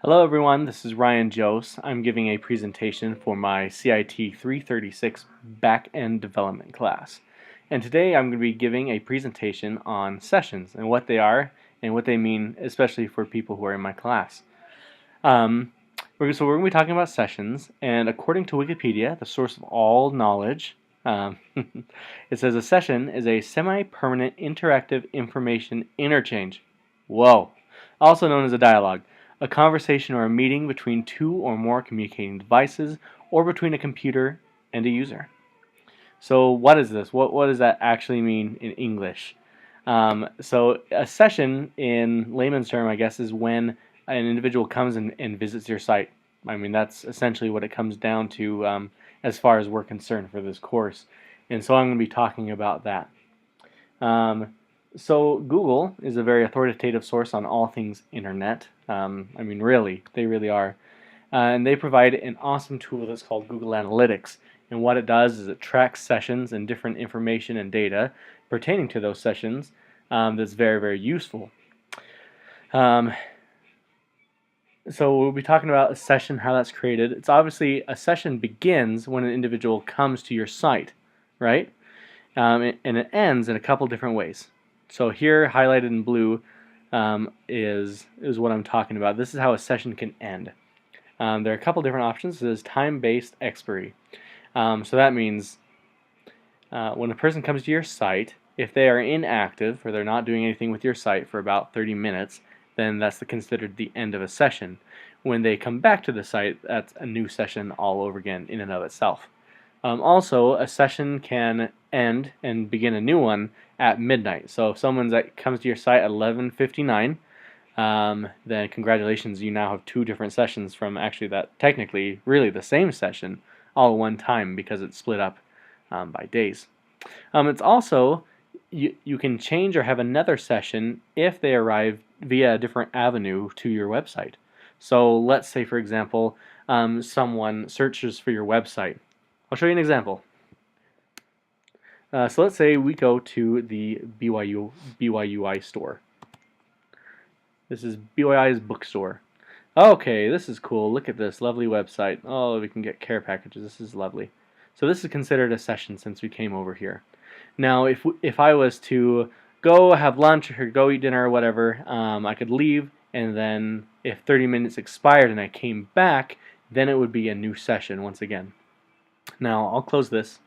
Hello everyone, this is Ryan Joos. I'm giving a presentation for my CIT 336 Back-End Development class. And today I'm going to be giving a presentation on sessions and what they are and what they mean, especially for people who are in my class. So we're going to be talking about sessions, and according to Wikipedia, the source of all knowledge, it says a session is a semi-permanent interactive information interchange. Whoa! Also known as a dialogue. A conversation or a meeting between two or more communicating devices or between a computer and a user. So what is this? What does that actually mean in English? So a session in layman's term, I guess, is when an individual comes and visits your site. I mean, that's essentially what it comes down to as far as we're concerned for this course. And so I'm going to be talking about that. So Google is a very authoritative source on all things internet. I mean, really, they really are. And they provide an awesome tool that's called Google Analytics. And what it does is it tracks sessions and different information and data pertaining to those sessions that's very, very useful. So we'll be talking about a session, how that's created. It's obviously a session begins when an individual comes to your site, right? And it ends in a couple different ways. So here, highlighted in blue, is what I'm talking about. This is how a session can end. There are a couple different options. There's time-based expiry. So that means when a person comes to your site, if they are inactive or they're not doing anything with your site for about 30 minutes, then that's considered the end of a session. When they come back to the site, that's a new session all over again in and of itself. Also, a session can end and begin a new one at midnight. So if someone comes to your site at 11:59, then congratulations, you now have two different sessions from actually that technically really the same session all at one time because it's split up by days. It's also, you can change or have another session if they arrive via a different avenue to your website. So let's say, for example, someone searches for your website. I'll show you an example. So let's say we go to the BYUI store. This is BYUI's bookstore. Okay, this is cool. Look at this lovely website. Oh, we can get care packages. This is lovely. So this is considered a session since we came over here. Now, if I was to go have lunch or go eat dinner or whatever, I could leave, and then if 30 minutes expired and I came back, then it would be a new session once again. Now I'll close this,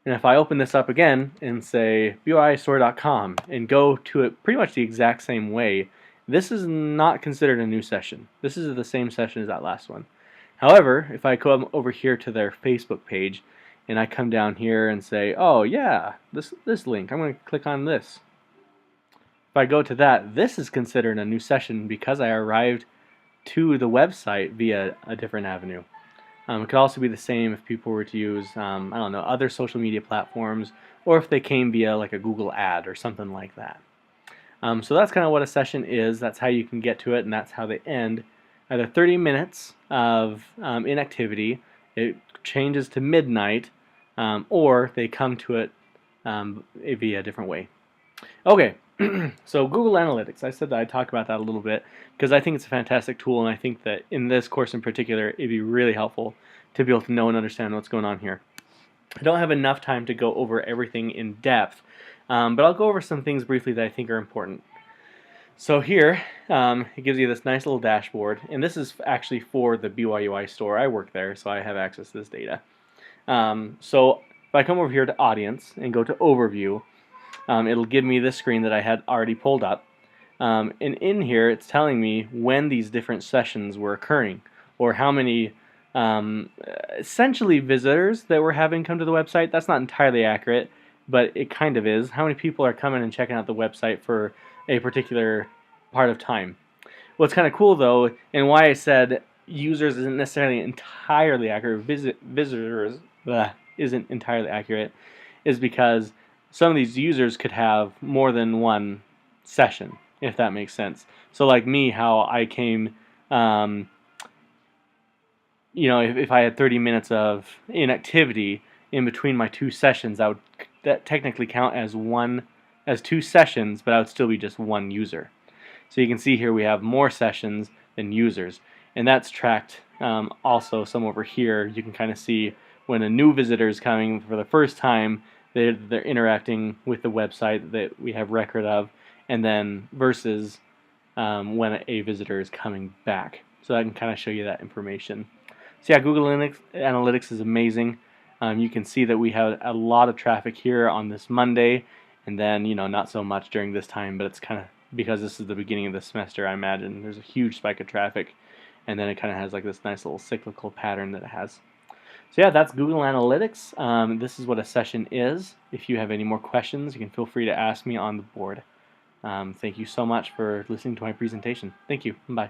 and if I open this up again and say BYUIstore.com and go to it pretty much the exact same way, this is not considered a new session. This is the same session as that last one. However, if I come over here to their Facebook page and I come down here and say, oh yeah, this link, I'm going to click on this. If I go to that, this is considered a new session because I arrived to the website via a different avenue. It could also be the same if people were to use, I don't know, other social media platforms, or if they came via like a Google ad or something like that. So that's kind of what a session is. That's how you can get to it, and that's how they end. Either 30 minutes of inactivity, it changes to midnight, or they come to it via a different way. Okay, so Google Analytics. I said that I'd talk about that a little bit because I think it's a fantastic tool, and I think that in this course in particular, it'd be really helpful to be able to know and understand what's going on here. I don't have enough time to go over everything in depth, but I'll go over some things briefly that I think are important. So here, it gives you this nice little dashboard, and this is actually for the BYUI store. I work there, so I have access to this data. So if I come over here to Audience and go to Overview, it'll give me this screen that I had already pulled up. And in here, it's telling me when these different sessions were occurring, or how many essentially visitors that we're having come to the website. That's not entirely accurate, but it kind of is. How many people are coming and checking out the website for a particular part of time. What's kind of cool though, and why I said users isn't necessarily entirely accurate, visitors isn't entirely accurate, is because some of these users could have more than one session, if that makes sense. So like me, how I came, you know, if I had 30 minutes of inactivity in between my two sessions, that technically count as two sessions, but I would still be just one user. So you can see here we have more sessions than users. And that's tracked also some over here. You can kind of see when a new visitor is coming for the first time, they're interacting with the website that we have record of, and then versus when a visitor is coming back. So I can kind of show you that information. So yeah, Google Analytics is amazing. You can see that we have a lot of traffic here on this Monday, and then not so much during this time, but it's kind of because this is the beginning of the semester. I imagine there's a huge spike of traffic, and then it kind of has like this nice little cyclical pattern that it has. So yeah, that's Google Analytics. This is what a session is. If you have any more questions, you can feel free to ask me on the board. Thank you so much for listening to my presentation. Thank you. Bye.